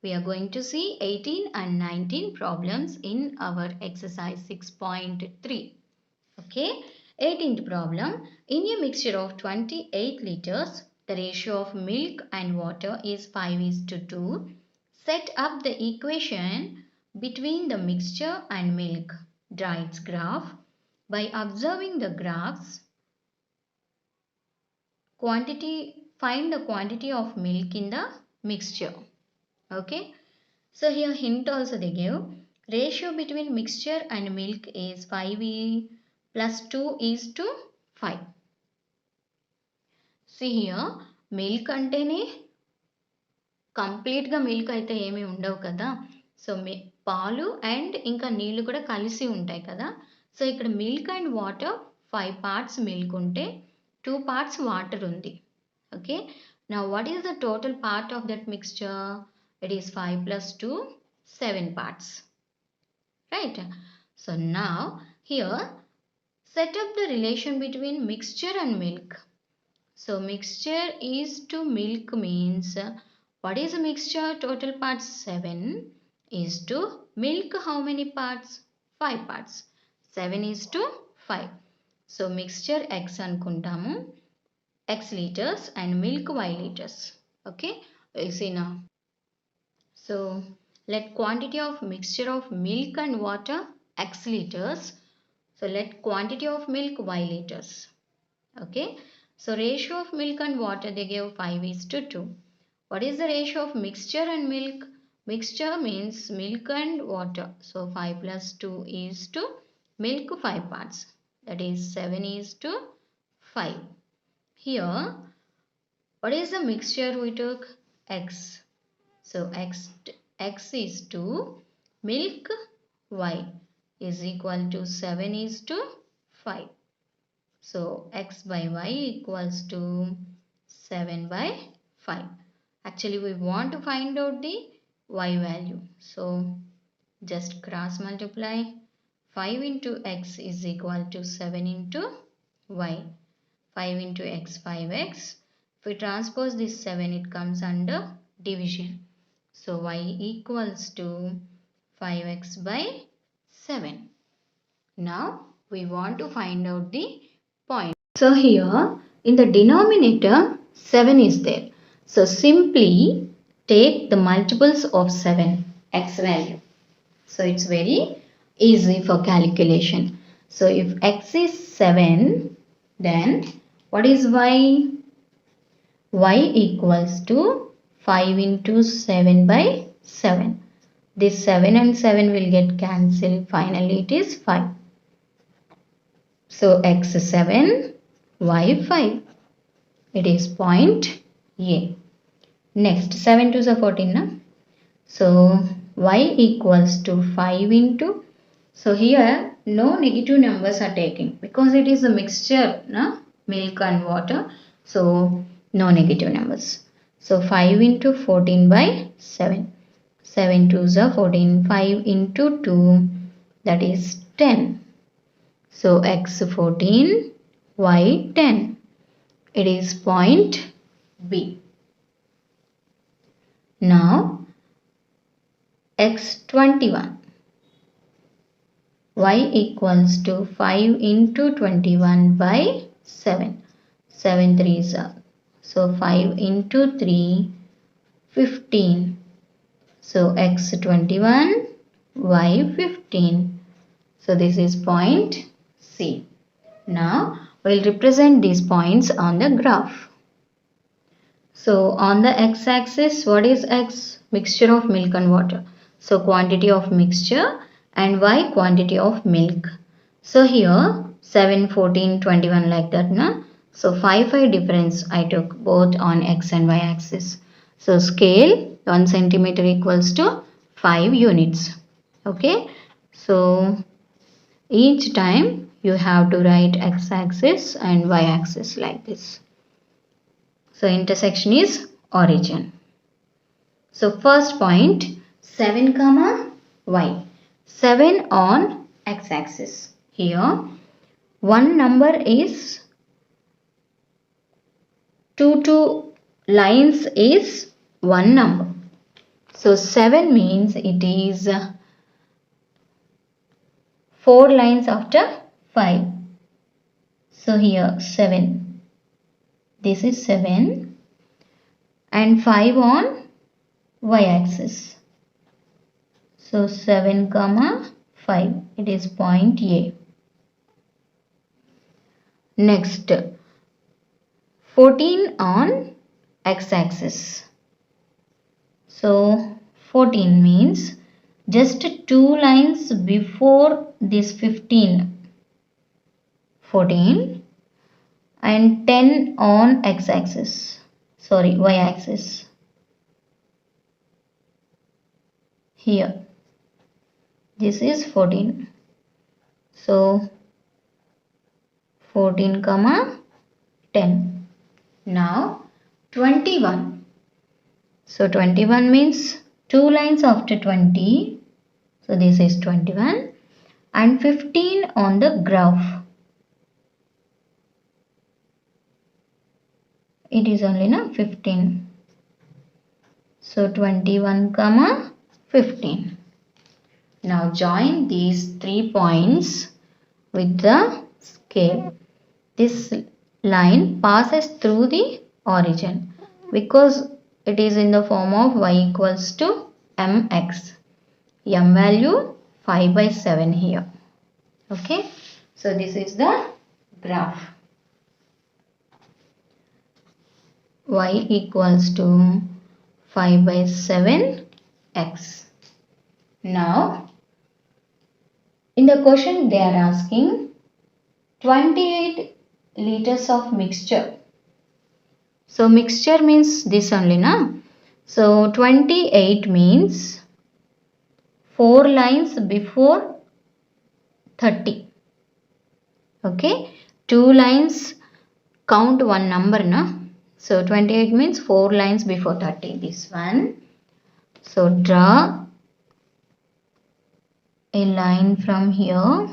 We are going to see 18 and 19 problems in our exercise 6.3. Okay, 18th problem. In a mixture of 28 liters, the ratio of milk and water is 5:2. Set up the equation between the mixture and milk. Draw its graph. By observing the graphs, find the quantity of milk in the mixture. Okay. So here hint also they give. Ratio between mixture and milk is 5 plus 2 is to 5. See here milk అంటేనే కంప్లీట్గా milk అయితే ఏమీ ఉండవు కదా. So పాలు and ఇంకా నీళ్ళు కూడా కలిసి ఉంటాయి కదా. సో ఇక్కడ milk and water 5 parts milk ఉంటే 2 parts వాటర్ ఉంది. Okay, now what is the total part of that mixture? It is 5 plus 2, 7 parts. Right? So now here set up the relation between mixture and milk. So mixture is to milk means what is a mixture? Total parts 7 is to milk how many parts? 5 parts. 7 is to 5. So mixture X anukuntamu, X liters and milk Y liters. Okay, you see now. So let quantity of mixture of milk and water X liters. So let quantity of milk Y liters. Okay. So ratio of milk and water they gave 5:2. What is the ratio of mixture and milk? Mixture means milk and water. So 5 plus 2 is to milk 5 parts. That is 7:5. Here what is the mixture we took? X. So X is to milk Y is equal to 7:5. So X by Y equals to 7 by 5. Actually we want to find out the Y value. So just cross multiply. 5 into X is equal to 7 into Y. 5 into X, 5X. If we transpose this 7, it comes under division. So Y equals to 5X by 7. Now we want to find out the point. So here in the denominator 7 is there. So simply take the multiples of 7, X value. So it's very easy for calculation. So if X is 7, then what is Y? Y equals to 5 into 7 by 7. This 7 and 7 will get cancelled. Finally it is 5. So X 7, Y 5. It is point A. Next 7 2s are 14. Na? So Y equals to 5 into. So here no negative numbers are taken because it is a mixture, na? Milk and water. So no negative numbers. So 5 into 14 by 7. 7 2s are 14. 5 into 2, that is 10. So X 14, Y 10. It is point B. Now X 21. Y equals to 5 into 21 by 7. 7 3s are. So 5 into 3, 15. So X 21, Y 15. So this is point C. Now we'll represent these points on the graph. So on the x-axis, what is X? Mixture of milk and water. So quantity of mixture and Y quantity of milk. So here 7, 14, 21 like that. Na? So 5 difference I took both on X and Y axis. So scale 1 centimeter equals to 5 units. Okay. So each time you have to write x-axis and y-axis like this. So intersection is origin. So first point 7 comma y. 7 on x-axis. Here one number is 2 lines is one number. So 7 means it is 4 lines after 5. So here 7. This is 7 and 5 on y-axis. So 7 comma 5. It is point A. Next 14 on x-axis. So 14 means just 2 lines before this 15. 14 and 10 on x-axis. Sorry, y-axis. Here. This is 14. So 14 comma 10. Now 21. So 21 means 2 lines after 20. So this is 21 and 15 on the graph. It is only now 15. So 21 comma 15. Now join these 3 points with the scale. This line passes through the origin because it is in the form of y equals to mx. M value 5 by 7 here. Okay. So this is the graph. Y equals to 5 by 7 x. Now in the question they are asking 28 liters of mixture. So mixture means this only na. So 28 means 4 lines before 30. Okay. 2 lines count one number na. So 28 means 4 lines before 30. This one. So draw a line from here.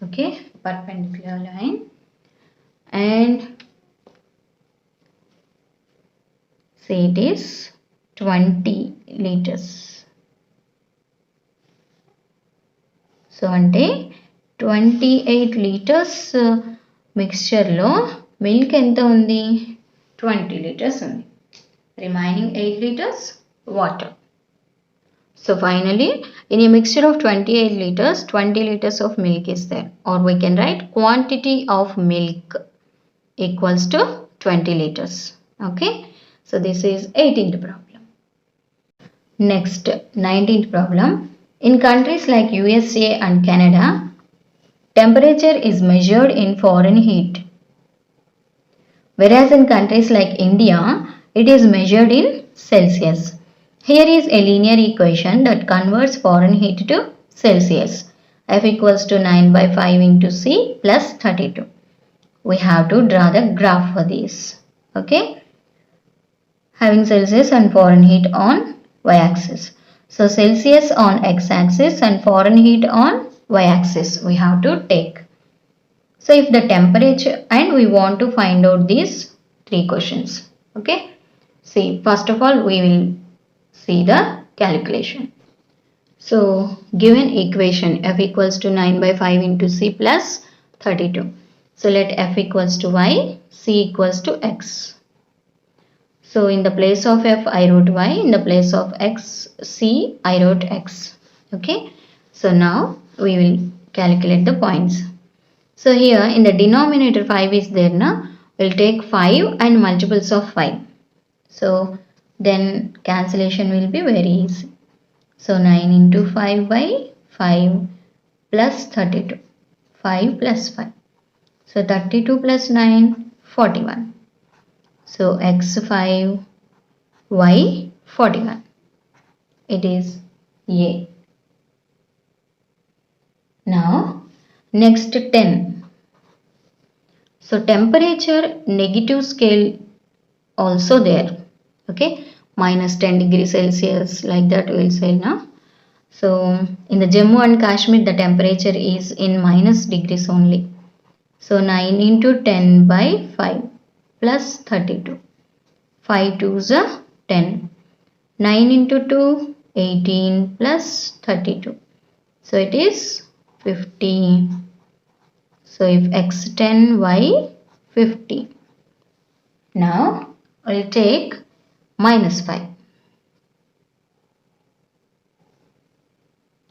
Okay, perpendicular line and say it is 20 liters. So ante 28 liters mixture lo milk enta undi 20 liters undi. Remaining 8 liters water. So finally, in a mixture of 28 liters, 20 liters of milk is there. Or we can write quantity of milk equals to 20 liters. Okay. So this is 18th problem. Next, 19th problem. In countries like USA and Canada, temperature is measured in Fahrenheit. Whereas in countries like India, it is measured in Celsius. Here is a linear equation that converts Fahrenheit to Celsius. F equals to 9 by 5 into C plus 32. We have to draw the graph for this. Okay. Having Celsius and Fahrenheit on y-axis. So Celsius on x-axis and Fahrenheit on y-axis we have to take. So if the temperature and we want to find out these 3 questions. Okay. See, first of all we will see the calculation. So given equation f equals to 9 by 5 into c plus 32. So let f equals to y, c equals to x. So in the place of f I wrote y, in the place of x, c I wrote x. Okay. So now we will calculate the points. So here in the denominator 5 is there na. We'll take 5 and multiples of 5. So then cancellation will be very easy. So 9 into 5 by 5 plus 32. 5 plus 5. So 32 plus 9, 41. So x5, y 41. It is A. Now next 10. So temperature negative scale also there. Okay, minus 10 degrees Celsius, like that we'll say now. So in the Jammu and Kashmir, the temperature is in minus degrees only. So 9 into 10 by 5 plus 32. 5 2s are 10. 9 into 2, 18 plus 32. So it is 50. So if x 10, y 50. Now we'll take minus 5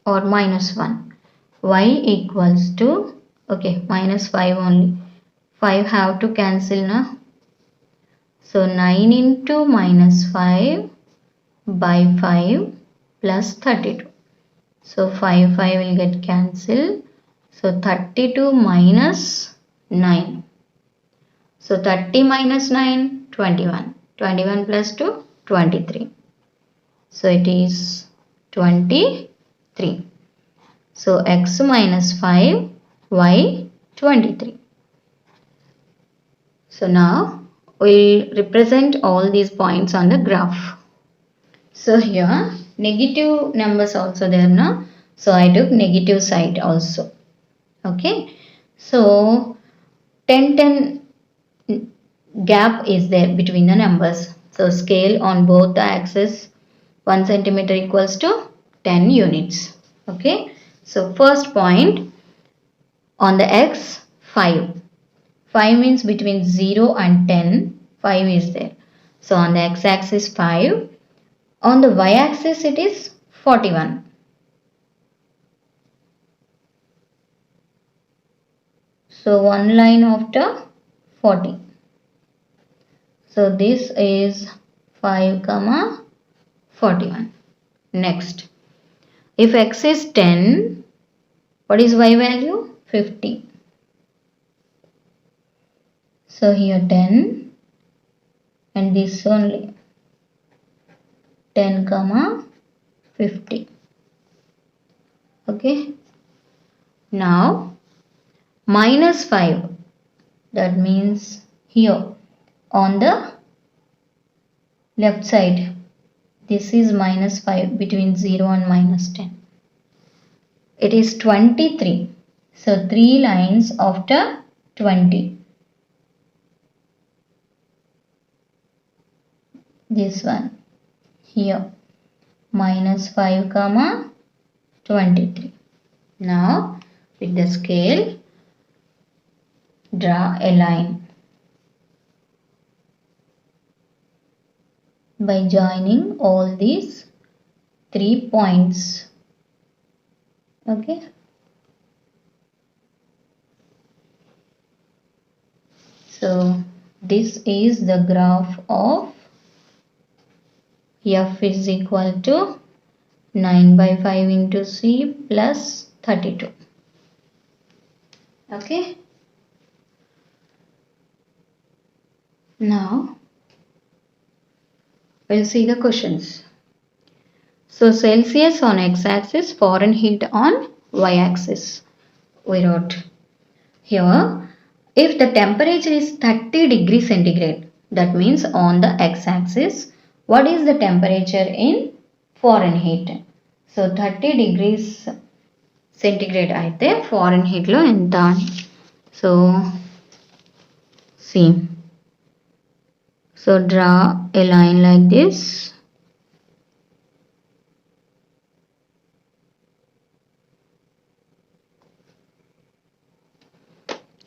or minus 1. Y equals to, okay, minus 5 only. 5 have to cancel now. So 9 into minus 5 by 5 plus 32. So 5 will get cancelled. So 32 minus 9. So 30 minus 9, 21. 21 plus 2, 23. So it is 23. So x minus 5, y 23. So now we'll represent all these points on the graph. So here negative numbers also there now. So I took negative side also. Okay. So 10 gap is there between the numbers. So scale on both the axes 1 centimeter equals to 10 units. Okay. So first point on the x 5. 5 means between 0 and 10. 5 is there. So on the x axis 5. On the y axis it is 41. So one line after 40. So this is 5, 41. Next, if x is 10, what is y value? 50. So here 10 and this only 10, 50. Okay. Now minus 5, that means here on the left side, this is minus 5 between 0 and minus 10. It is 23. So 3 lines after 20. This one here minus 5, 23. Now with the scale, draw a line by joining all these 3 points. Okay. So this is the graph of F is equal to 9 by 5 into C plus 32. Okay. Now we'll see the questions. So Celsius on x-axis, Fahrenheit on y-axis. We wrote here, if the temperature is 30 degrees centigrade, that means on the x-axis, what is the temperature in Fahrenheit? So 30 degrees centigrade aithe Fahrenheit lo enta. So see. So draw a line like this.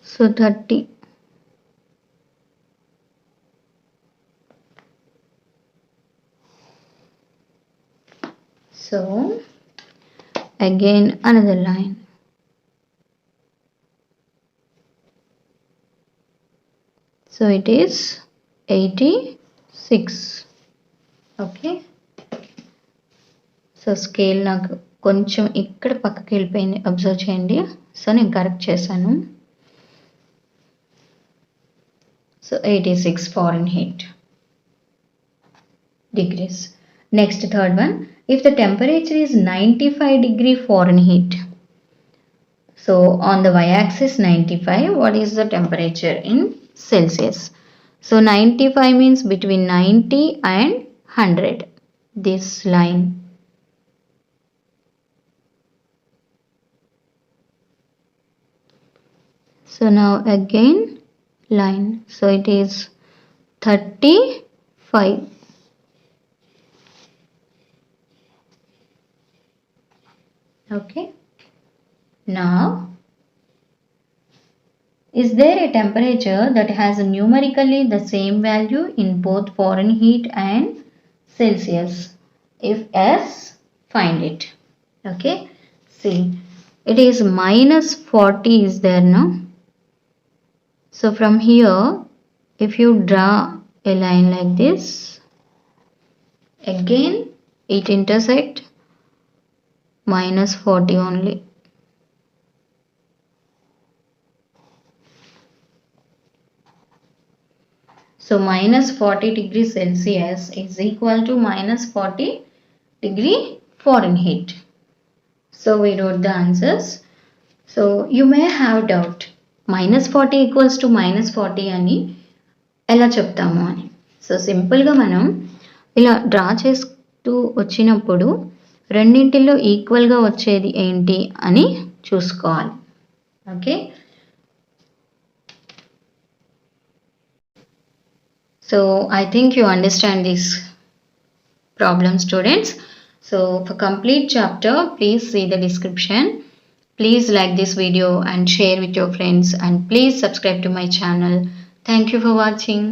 So 30. So again another line. So it is 86. Okay. So scale నాకు కొంచెం ఇక్కడ పక్కకి వెళ్ళిపోయింది, observe చేయండి. So నేను correct చేశాను. So 86 Fahrenheit degrees. Next, third one. If the temperature is 95 degree Fahrenheit. So on the y-axis 95, what is the temperature in Celsius? So 95 means between 90 and 100. This line. So now again line. So it is 35. Okay. Now, is there a temperature that has numerically the same value in both Fahrenheit and Celsius? If yes, find it. Okay. See, it is minus 40 is there now. So from here, if you draw a line like this, again it intersect minus 40 only. So minus 40 degrees Celsius is equal to minus 40 degree Fahrenheit. So we wrote the answers. So you may have doubt. Minus 40 equals to minus 40 అని ఎలా చెప్తాము అని. So సింపుల్గా మనం ఇలా draw చేస్తూ వచ్చినప్పుడు రెండింటిలో ఈక్వల్గా వచ్చేది ఏంటి అని చూసుకోవాలి. Okay. So I think you understand this problem, students. So for complete chapter, please see the description. Please like this video and share with your friends, and please subscribe to my channel. Thank you for watching.